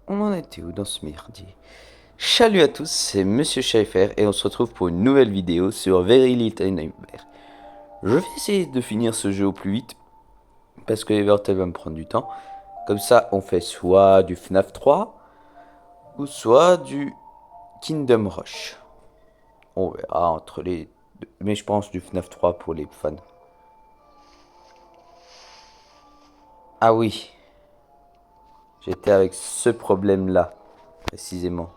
On en était où dans ce merdier? Salut à tous, c'est Monsieur Schaeffer et on se retrouve pour une nouvelle vidéo sur Very Little Nightmares. Je vais essayer de finir ce jeu au plus vite parce que Evertel va me prendre du temps. Comme ça, on fait soit du FNAF 3 ou soit du Kingdom Rush. On verra entre les deux. Mais je pense du FNAF 3 pour les fans. Ah oui, j'étais avec ce problème-là, précisément.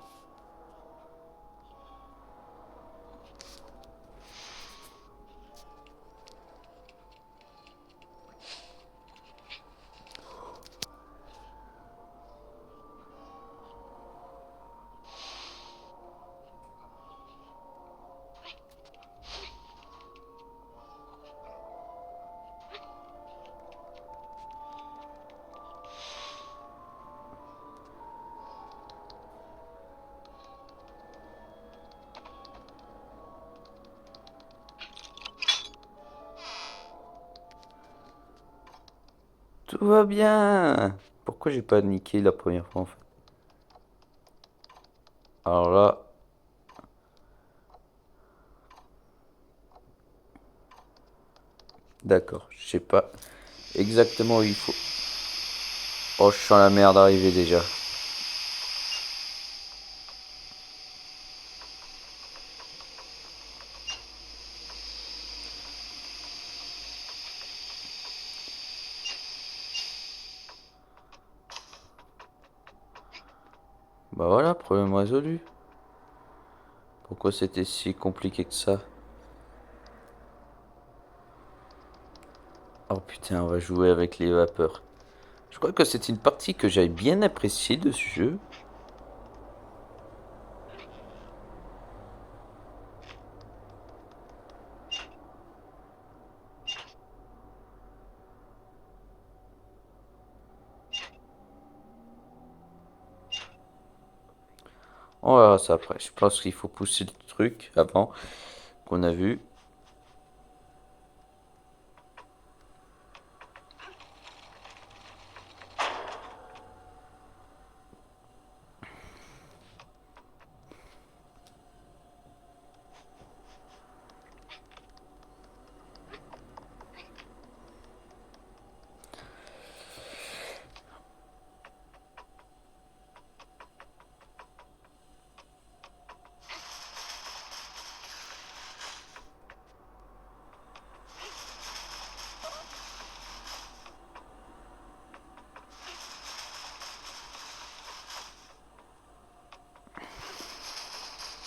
Tout va bien. Pourquoi j'ai pas niqué la première fois en fait? Alors là, d'accord, je sais pas exactement où il faut. Oh, je sens la merde arriver déjà. Bah voilà, problème résolu. Pourquoi c'était si compliqué que ça? Oh putain, on va jouer avec les vapeurs. Je crois que c'est une partie que j'avais bien appréciée de ce jeu. On verra ça après. Je pense qu'il faut pousser le truc avant qu'on a vu.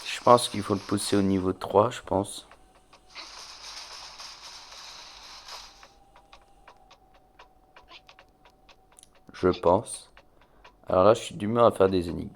Je pense qu'il faut le pousser au niveau 3, je pense. Je pense. Alors là, je suis d'humeur à faire des énigmes.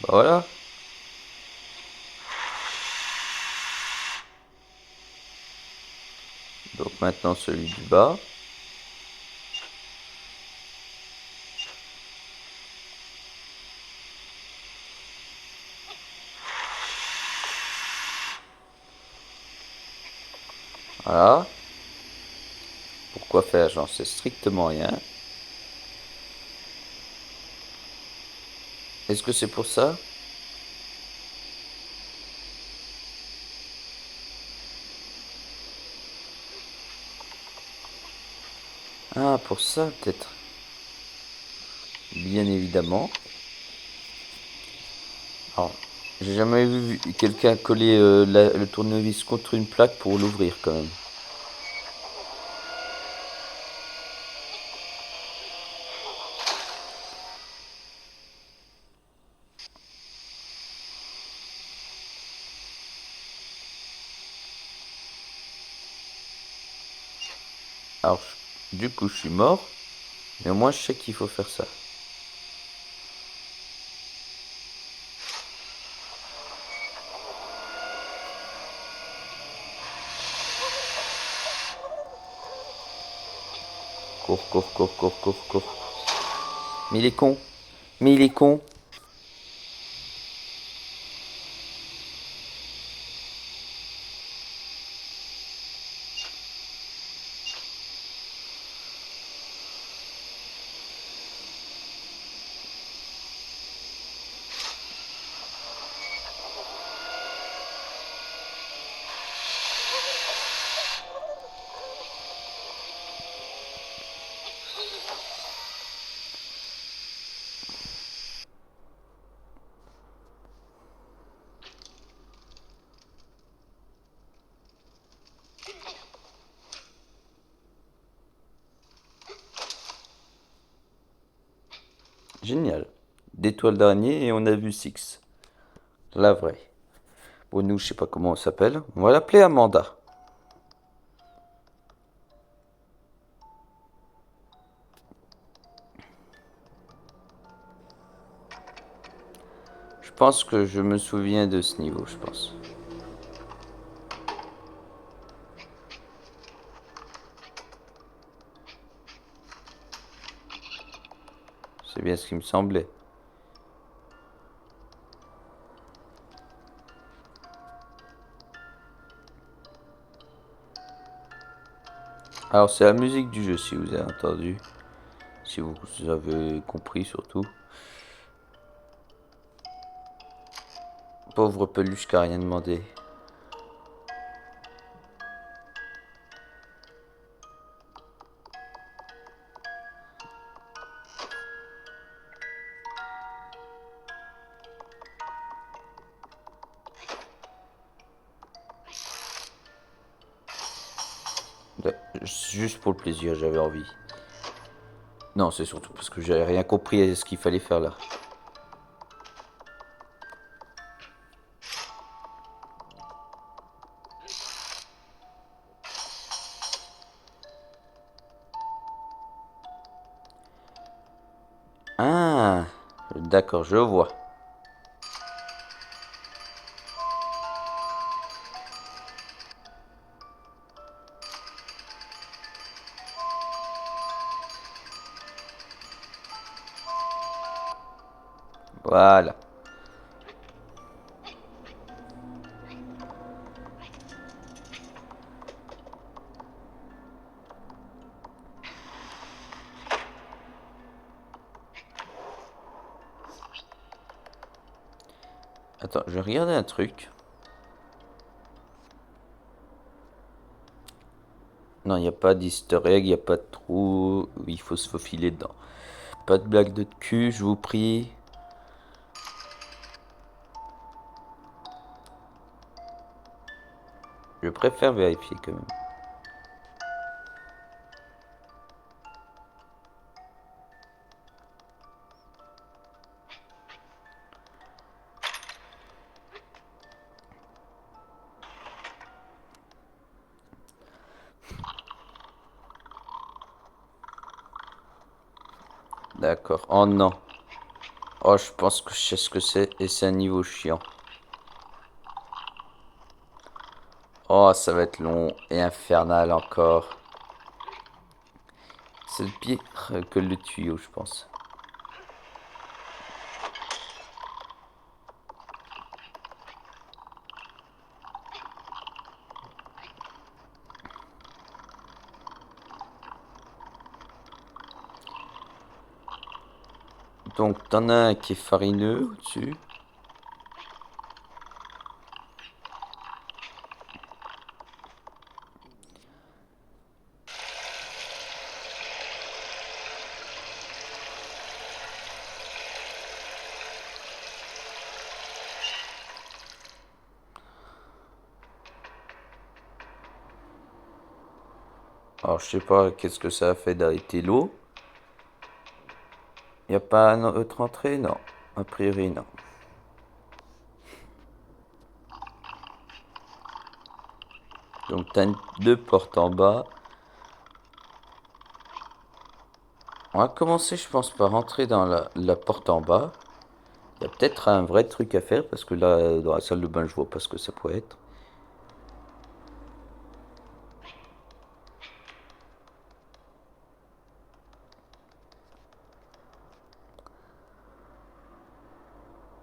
Bah voilà. Donc maintenant celui du bas. Voilà. Pourquoi faire? J'en sais strictement rien. Est-ce que c'est pour ça? Ah, pour ça peut-être. Bien évidemment. Alors, j'ai jamais vu quelqu'un coller le tournevis contre une plaque pour l'ouvrir quand même. Alors, du coup, je suis mort. Mais au moins, je sais qu'il faut faire ça. Cours, cours, cours, cours, cours, cours. Mais il est con. Mais il est con. Génial. D'étoiles d'araignée et on a vu Six. La vraie. Bon, nous, je sais pas comment on s'appelle. On va l'appeler Amanda. Je pense que je me souviens de ce niveau, je pense. C'est bien ce qui me semblait. Alors, c'est la musique du jeu, si vous avez entendu. Si vous avez compris, surtout. Pauvre peluche qui a rien demandé. Juste pour le plaisir, j'avais envie. Non, c'est surtout parce que j'avais rien compris à ce qu'il fallait faire là. Ah, d'accord, je vois. Voilà. Attends, je vais regarder un truc. Non, il n'y a pas d'easter egg, il n'y a pas de trou. Il faut se faufiler dedans. Pas de blague de cul, je vous prie. Je préfère vérifier quand même. D'accord. Oh non. Oh, je pense que je sais ce que c'est et c'est un niveau chiant. Oh, ça va être long et infernal encore. C'est le pire que le tuyau, je pense. Donc, t'en as un qui est farineux au-dessus. Alors, je sais pas qu'est-ce que ça a fait d'arrêter l'eau. Y a pas une autre entrée? Non. A priori, non. Donc, t'as deux portes en bas. On va commencer, je pense, par rentrer dans la porte en bas. Il y a peut-être un vrai truc à faire parce que là, dans la salle de bain, je vois pas ce que ça pourrait être.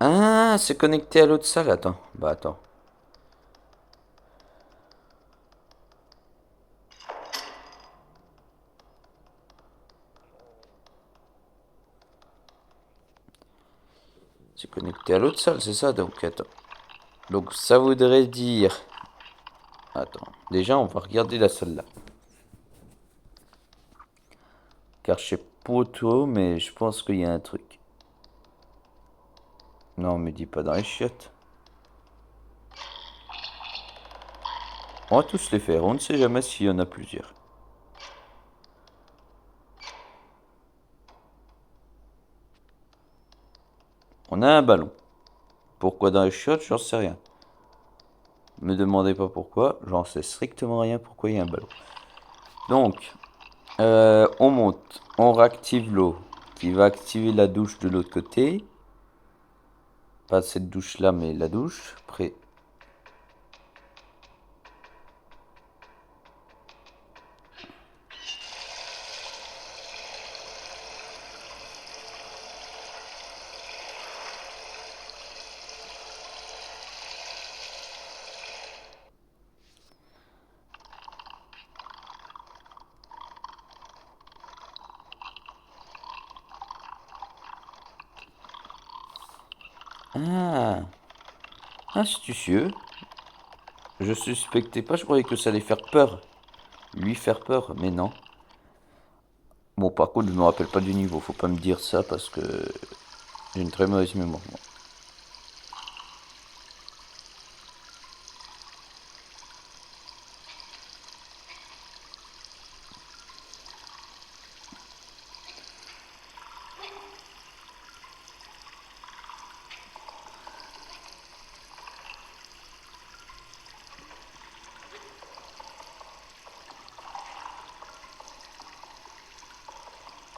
Ah, c'est connecté à l'autre salle. Attends, bah attends. C'est connecté à l'autre salle, c'est ça? Donc attends. Donc ça voudrait dire... Attends, déjà on va regarder la salle là. Car je sais pas trop, mais je pense qu'il y a un truc. Non, me dis pas dans les chiottes. On va tous les faire, on ne sait jamais s'il y en a plusieurs. On a un ballon. Pourquoi dans les chiottes, j'en sais rien. Me demandez pas pourquoi, j'en sais strictement rien pourquoi il y a un ballon. Donc, on monte, on réactive l'eau qui va activer la douche de l'autre côté. Pas cette douche là, mais la douche. Après, ah, astucieux. Je suspectais pas, je croyais que ça allait faire peur. Lui faire peur, mais non. Bon, par contre, je me rappelle pas du niveau, faut pas me dire ça parce que j'ai une très mauvaise mémoire, moi.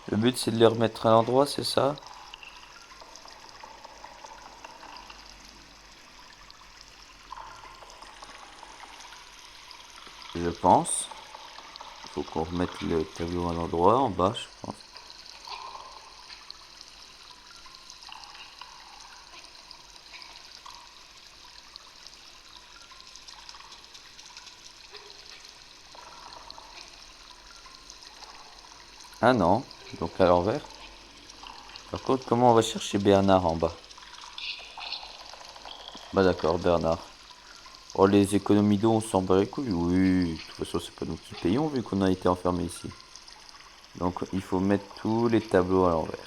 Le but c'est de les remettre à l'endroit, c'est ça? Je pense. Il faut qu'on remette le tableau à l'endroit, en bas, je pense. Ah non, donc à l'envers. Par contre, comment on va chercher Bernard en bas? Bah d'accord, Bernard. Oh, les économies d'eau, on s'en bat les couilles. Oui, de toute façon, c'est pas nous qui payons vu qu'on a été enfermés ici. Donc il faut mettre tous les tableaux à l'envers.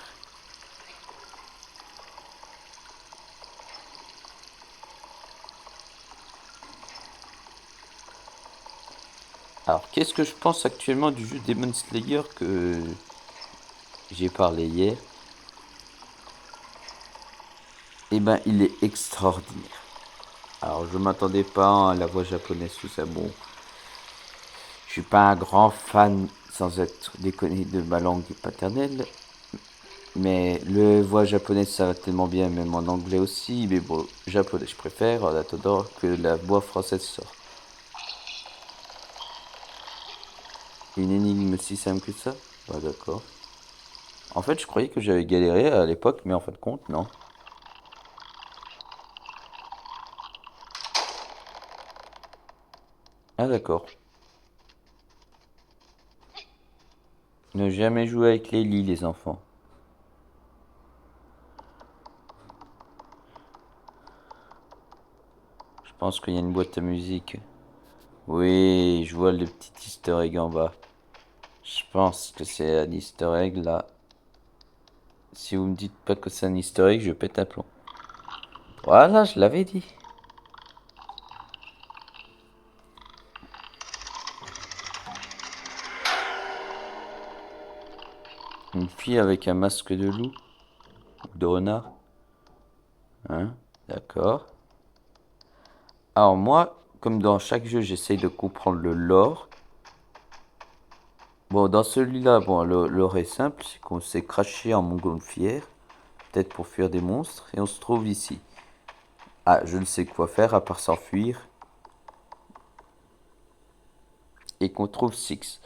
Alors, qu'est-ce que je pense actuellement du jeu Demon Slayer que j'ai parlé hier? Eh ben, il est extraordinaire. Alors, je m'attendais pas à la voix japonaise, tout ça. Bon, je suis pas un grand fan, sans être déconné, de ma langue paternelle. Mais le voix japonaise, ça va tellement bien, même en anglais aussi. Mais bon, japonais, je préfère en attendant que la voix française sorte. Une énigme si simple que ça? Bah d'accord. En fait, je croyais que j'avais galéré à l'époque, mais en fin de compte, non. Ah d'accord. Ne jamais jouer avec les lits, les enfants. Je pense qu'il y a une boîte à musique. Oui, je vois le petit easter egg en bas. Je pense que c'est un easter egg là. Si vous me dites pas que c'est un easter egg, je pète un plomb. Voilà, je l'avais dit. Une fille avec un masque de loup ou de renard. Hein? D'accord. Alors moi, comme dans chaque jeu, j'essaye de comprendre le lore. Bon, dans celui-là, bon, l'or est simple, c'est qu'on s'est craché en montgolfière, peut-être pour fuir des monstres, et on se trouve ici. Ah, je ne sais quoi faire à part s'enfuir, et qu'on trouve Six.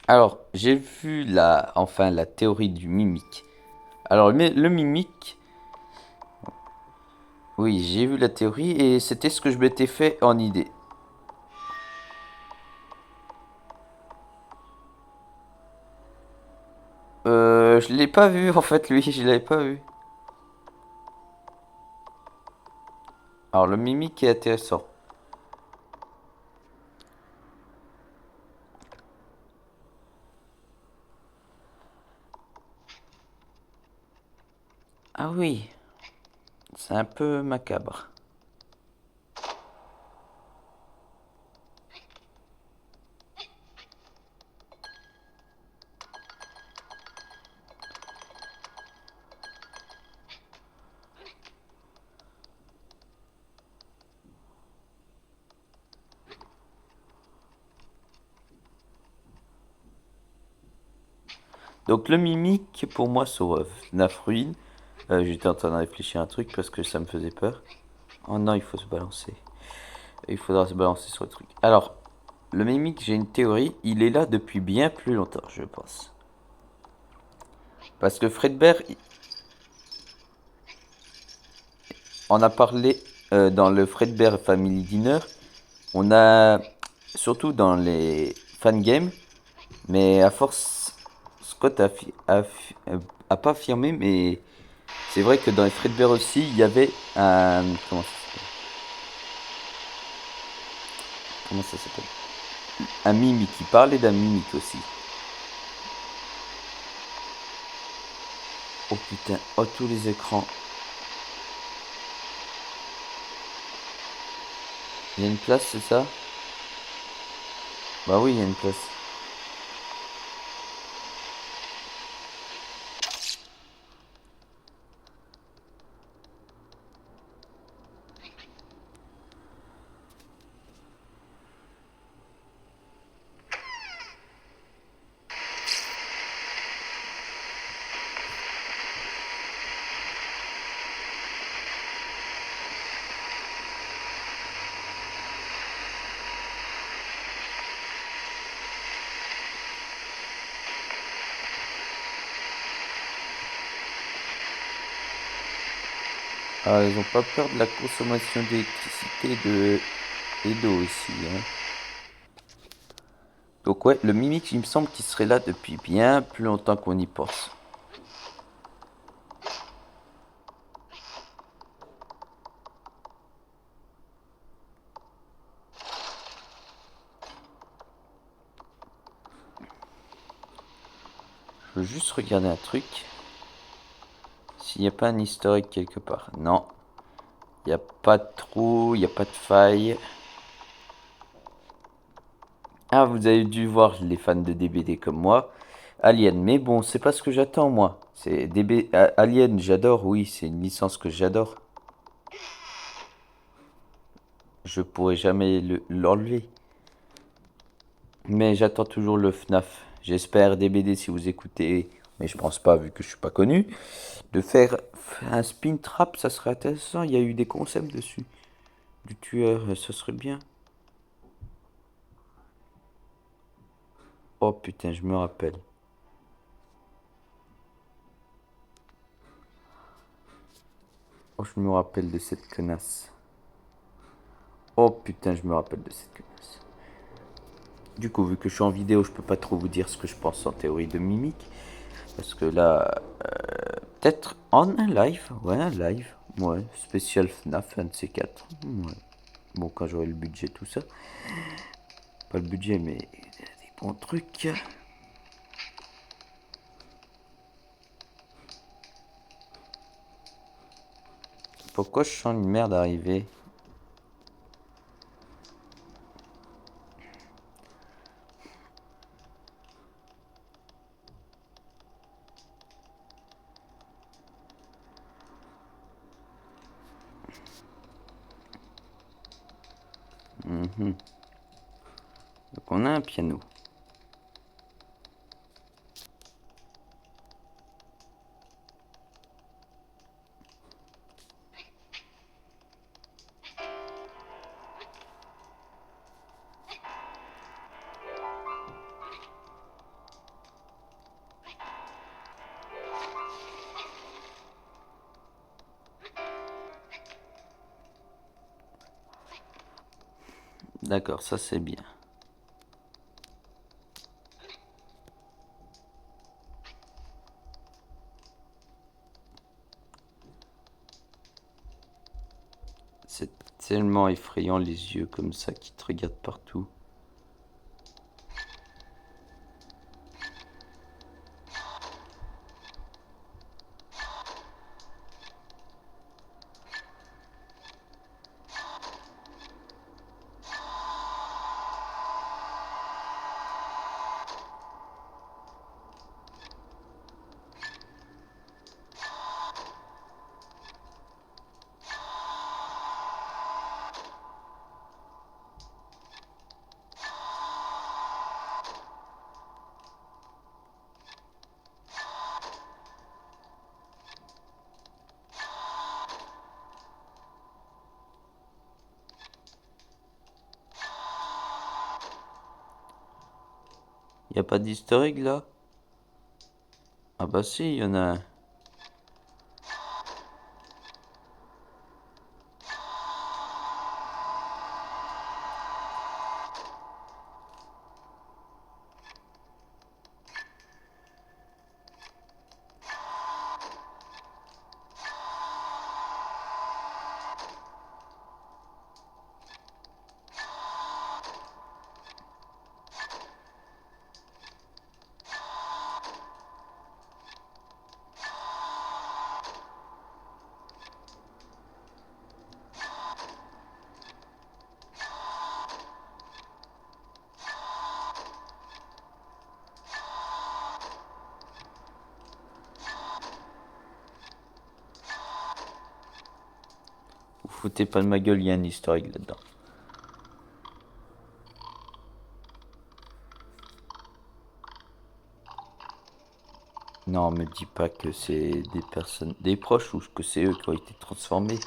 Alors, j'ai vu enfin la théorie du mimique. Alors, le mimique, oui, j'ai vu la théorie et c'était ce que je m'étais fait en idée. Je l'ai pas vu en fait, lui, je l'avais pas vu. Alors, le mimique est intéressant. Ah oui, c'est un peu macabre. Donc, le mimique, pour moi, sur FNAF Ruin, j'étais en train de réfléchir à un truc parce que ça me faisait peur. Oh non, il faut se balancer. Il faudra se balancer sur le truc. Alors, le mimique, j'ai une théorie, il est là depuis bien plus longtemps, je pense. Parce que Fredbear, on a parlé dans le Fredbear Family Dinner, on a, surtout dans les fangames, mais à force, Scott a pas affirmé, mais c'est vrai que dans les Fredbear aussi, il y avait un, comment ça s'appelle? Un mimique, il parlait d'un mimique aussi. Oh putain, oh tous les écrans. Il y a une place, c'est ça? Bah oui, il y a une place. Ah, ils ont pas peur de la consommation d'électricité et d'eau aussi, hein. Donc ouais, le mimique, il me semble qu'il serait là depuis bien plus longtemps qu'on y pense. Je veux juste regarder un truc. S'il n'y a pas un historique quelque part. Non. Il n'y a pas de trou, il n'y a pas de faille. Ah, vous avez dû voir les fans de DBD comme moi. Alien, mais bon, c'est pas ce que j'attends moi. C'est Alien, j'adore, oui, c'est une licence que j'adore. Je pourrais jamais l'enlever. Mais j'attends toujours le FNAF. J'espère DBD si vous écoutez, mais je pense pas vu que je suis pas connu, de faire un spin trap, ça serait intéressant. Il y a eu des concepts dessus. Du tueur, ça serait bien. Oh putain, je me rappelle. Oh, je me rappelle de cette connasse. Oh putain, je me rappelle de cette connasse. Du coup, vu que je suis en vidéo, je peux pas trop vous dire ce que je pense en théorie de mimique. Parce que là, peut-être en un live. Ouais, un live. Ouais, spécial FNAF, un de ces quatre. Ouais. Bon, quand j'aurai le budget, tout ça. Pas le budget, mais des bons trucs. Pourquoi je sens une merde arriver? Donc on a un piano. D'accord, ça c'est bien. C'est tellement effrayant les yeux comme ça qui te regardent partout. Y a pas d'historique là? Ah bah si, y en a un. Vous foutez pas de ma gueule, y a un historique là-dedans. Non, me dis pas que c'est des personnes, des proches ou que c'est eux qui ont été transformés.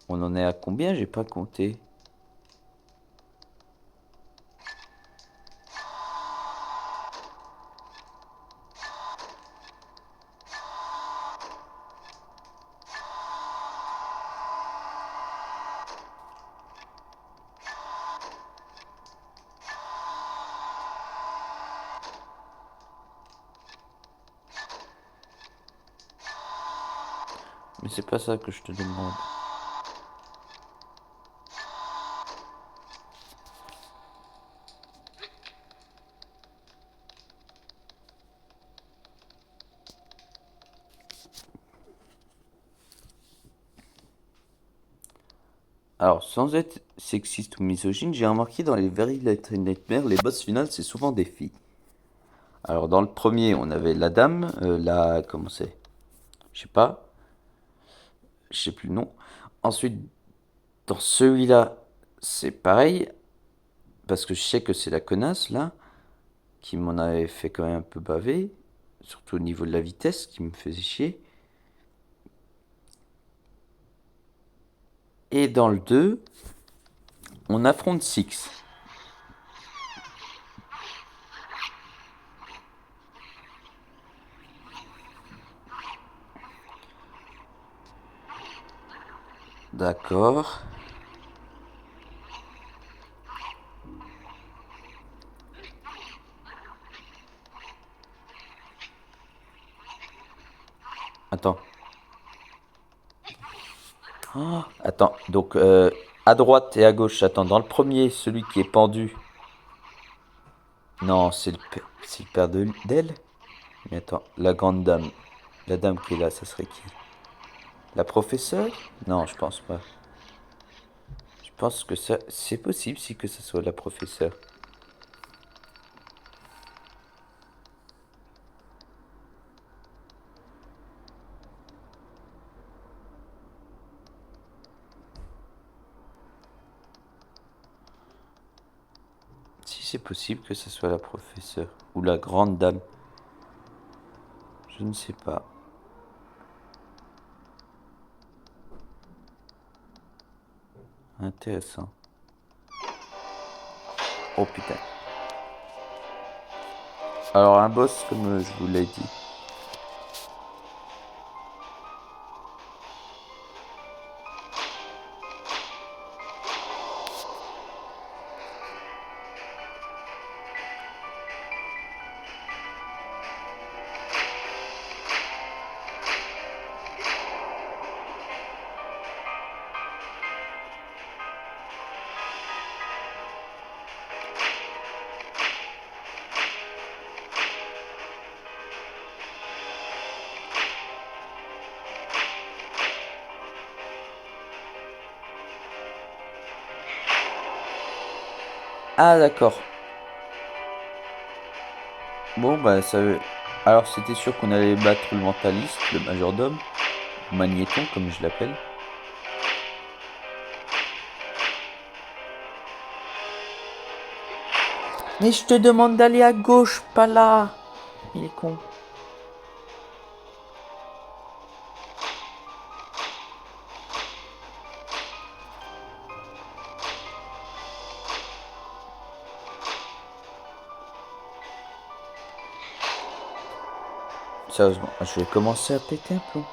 On en est à combien? J'ai pas compté. Mais c'est pas ça que je te demande. Alors, sans être sexiste ou misogyne, j'ai remarqué dans les Very Little Nightmares, les boss finales, c'est souvent des filles. Alors, dans le premier, on avait la dame, comment c'est? Je sais pas, je sais plus le nom. Ensuite, dans celui-là, c'est pareil, parce que je sais que c'est la connasse, là, qui m'en avait fait quand même un peu baver, surtout au niveau de la vitesse, qui me faisait chier. Et dans le 2, on affronte Six. D'accord. Attends. Oh, attends, donc à droite et à gauche, attends, dans le premier, celui qui est pendu. Non, c'est le père d'elle. Mais attends, la grande dame. La dame qui est là, ça serait qui? La professeure? Non, je pense pas. Je pense que ça, c'est possible si que ce soit la professeure. c'est possible que ce soit la professeure ou la grande dame? Je ne sais pas. Intéressant. Oh putain. Alors un boss comme je vous l'ai dit. Ah d'accord. Bon bah ça veut... Alors c'était sûr qu'on allait battre le mentaliste, le majordome, ou magnéton comme je l'appelle. Mais je te demande d'aller à gauche, pas là. Il est con. Sérieusement, je vais commencer à péter un plomb.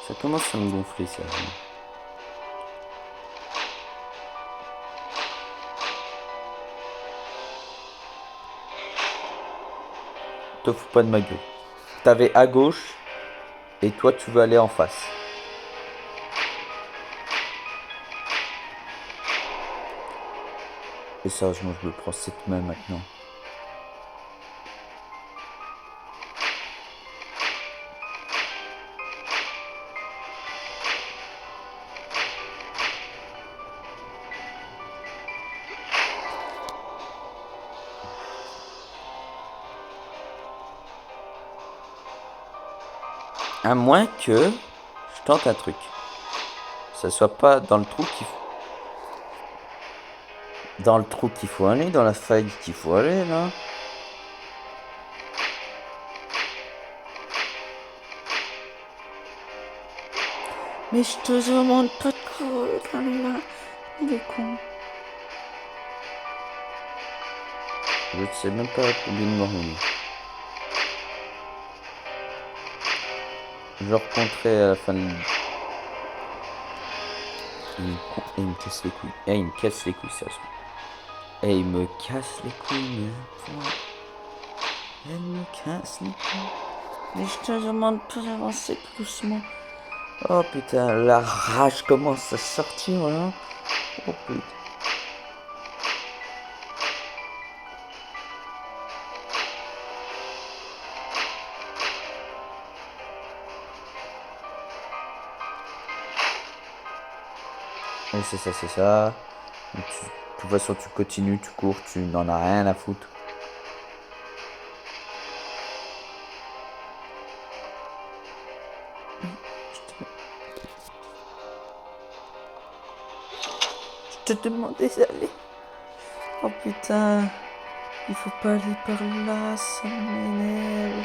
Ça commence à me gonfler, sérieusement. Te fous pas de ma gueule. T'avais à gauche, et toi tu veux aller en face. Et sérieusement, je me prends cette main maintenant. À moins que je tente un truc. Ça soit pas dans le trou qu'il faut... Dans le trou qu'il faut aller, dans la faille qu'il faut aller, là. Mais je te demande pas de courir, là. Il est con. Je ne sais même pas combien de morts il y a. Je rencontrerai à la fin de... Il me casse les couilles. Eh, il me casse les couilles, sérieusement. Eh, il me casse les couilles, mais... Elle me casse les couilles. Mais je te demande pas d'avancer plus doucement. Oh putain, la rage commence à sortir, là. Oh putain. Oui, c'est ça, c'est ça. De toute façon, tu continues, tu cours, tu n'en as rien à foutre. Je te demandais d'aller. Oh putain, il faut pas aller par là, ça m'énerve.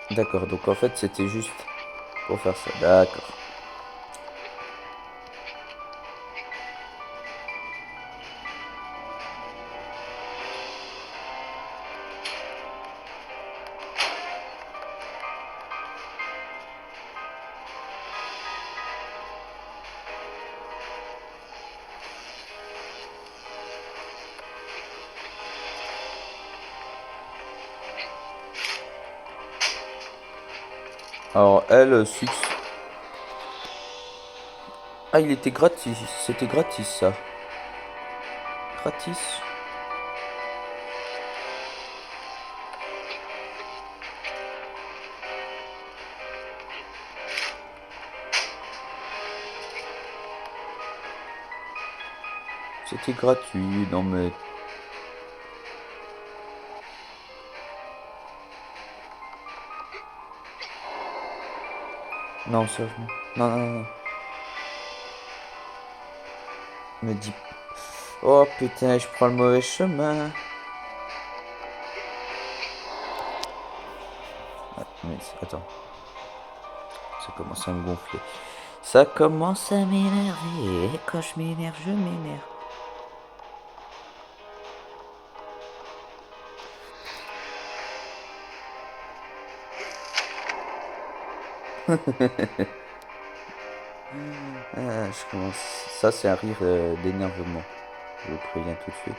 D'accord, donc en fait c'était juste pour faire ça. D'accord. Alors, elle, Six. Ah, il était gratis. C'était gratis, ça. Gratis. C'était gratuit. Non, mais. Non, sérieusement. Non, non, non. Me dis. Oh putain, je prends le mauvais chemin. Ah, mais attends. Ça commence à me gonfler. Ça commence à m'énerver. Et quand je m'énerve, je m'énerve. Ah, je commence. Ça, c'est un rire d'énervement. Je le préviens tout de suite.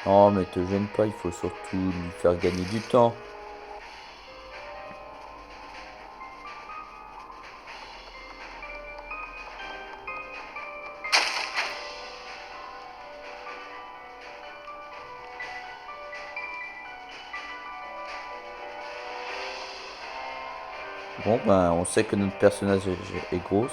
Non, mais te gêne pas, il faut surtout lui faire gagner du temps. Bon, ben, on sait que notre personnage est grosse.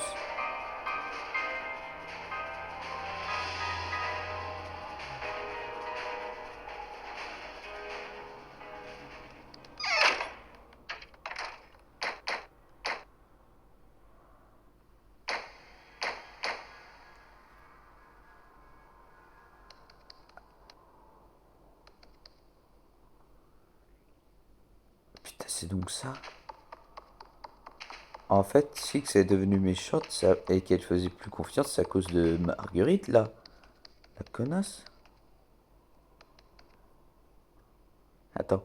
Putain, c'est donc ça. En fait, Six est devenue méchante et qu'elle faisait plus confiance, c'est à cause de Marguerite, là. La connasse. Attends.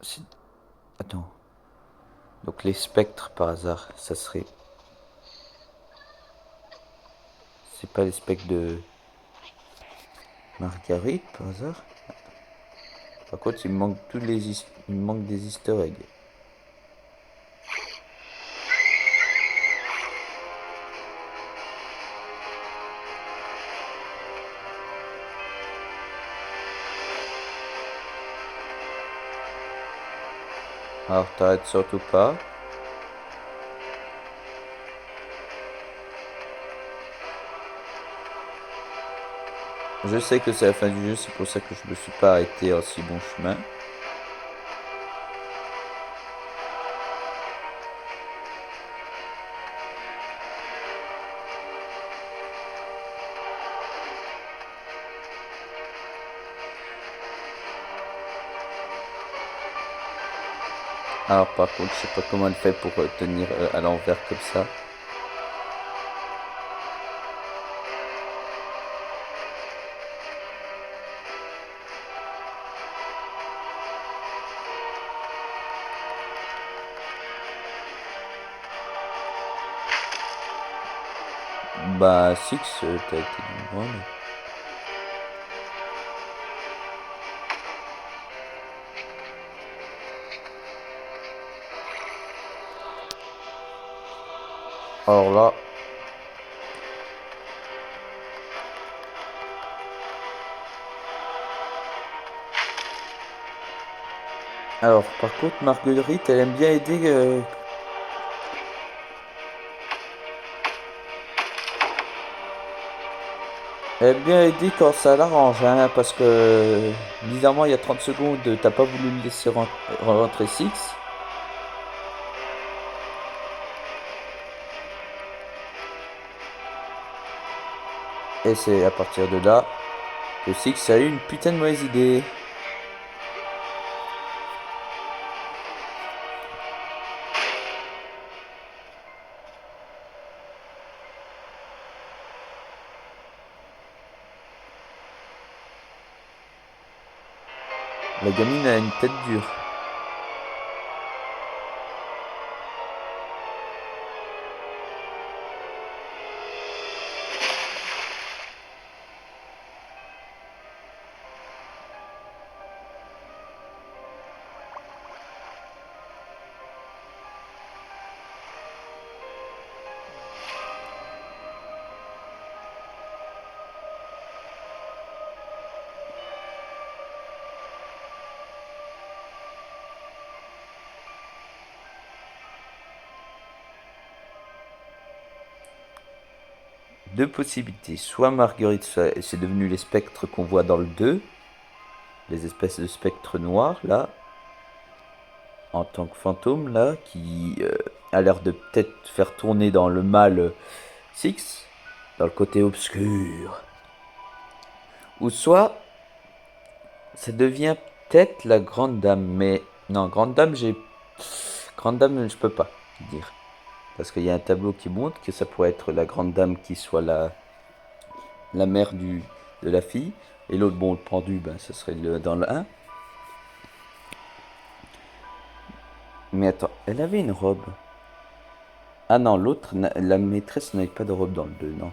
C'est- Attends. Donc les spectres, par hasard, ça serait... C'est pas les spectres de Marguerite, par hasard? Par contre, il me manque il me manque des easter eggs. Alors, t'arrêtes surtout pas. Je sais que c'est la fin du jeu, c'est pour ça que je me suis pas arrêté en si bon chemin. Alors par contre, je sais pas comment elle fait pour tenir à l'envers comme ça. Bah, Six, t'as été du moins. Alors là, alors par contre, Marguerite, elle aime bien aider. Elle aime bien aider quand ça l'arrange, hein, parce que bizarrement, il y a 30 secondes, t'as pas voulu me laisser rentrer Six. Et c'est à partir de là que Six a eu une putain de mauvaise idée. La gamine a une tête dure. Deux possibilités. Soit Marguerite, c'est devenu les spectres qu'on voit dans le 2, les espèces de spectres noirs, là, en tant que fantôme, là, qui a l'air de peut-être faire tourner dans le mal Six, dans le côté obscur. Ou soit, ça devient peut-être la grande dame, mais non, grande dame, Grande dame, je peux pas dire. Parce qu'il y a un tableau qui montre que ça pourrait être la grande dame qui soit la mère de la fille. Et l'autre, bon, le pendu, ben, ça serait dans le un. Mais attends, elle avait une robe. Ah non, l'autre, la maîtresse n'avait pas de robe dans le 2, non.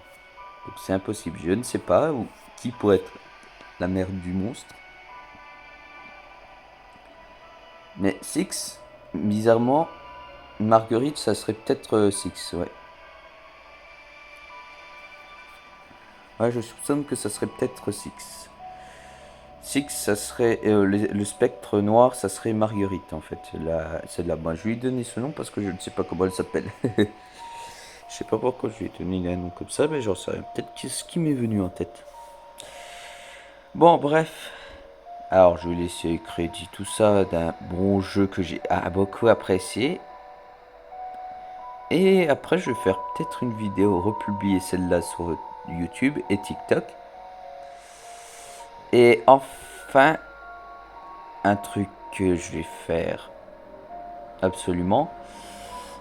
Donc c'est impossible. Je ne sais pas qui pourrait être la mère du monstre. Mais Six, bizarrement, Marguerite, ça serait peut-être Six, ouais. Ouais, je soupçonne que ça serait peut-être Six. Six, ça serait le spectre noir, ça serait Marguerite en fait. Celle-là, moi je lui ai donné ce nom parce que je ne sais pas comment elle s'appelle. Je sais pas pourquoi je lui ai donné un nom comme ça, mais j'en sais rien. Peut-être ce qui m'est venu en tête. Bon, bref. Alors, je vais laisser crédit tout ça d'un bon jeu que j'ai beaucoup apprécié. Et après, je vais faire peut-être une vidéo, republier celle-là sur YouTube et TikTok. Et enfin, un truc que je vais faire absolument,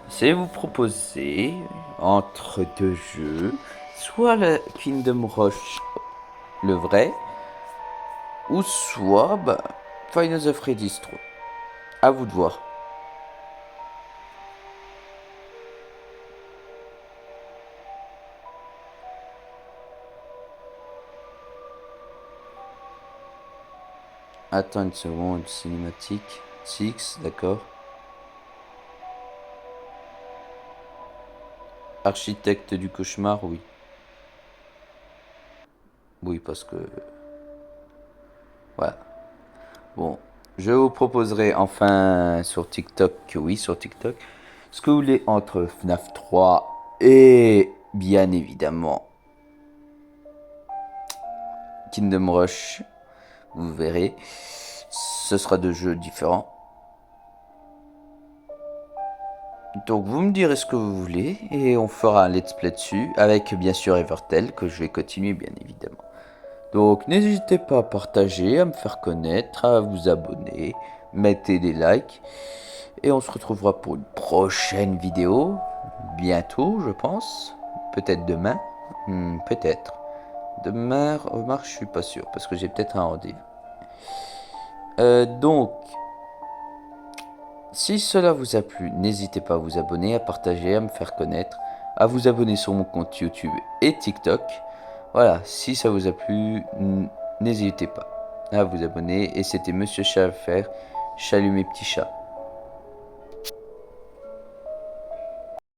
c'est vous proposer entre deux jeux, soit le Kingdom Rush, le vrai, ou soit Final the Freddy's 3. À vous de voir. Attends une seconde, cinématique. Six, d'accord. Architecte du cauchemar, oui. Oui, parce que... Voilà. Bon, je vous proposerai enfin sur TikTok, oui, sur TikTok, ce que vous voulez entre FNAF 3 et bien évidemment Kingdom Rush. Vous verrez, ce sera deux jeux différents. Donc vous me direz ce que vous voulez et on fera un let's play dessus avec bien sûr Evertel que je vais continuer bien évidemment. Donc n'hésitez pas à partager, à me faire connaître, à vous abonner, mettez des likes et on se retrouvera pour une prochaine vidéo bientôt je pense, peut-être demain, peut-être. Demain, remarque, je suis pas sûr parce que j'ai peut-être un rendez-vous. Donc si cela vous a plu, n'hésitez pas à vous abonner, à partager, à me faire connaître, à vous abonner sur mon compte YouTube et TikTok. Voilà, si ça vous a plu, n'hésitez pas à vous abonner. Et c'était Monsieur Chat à faire. Chalut mes petits chats.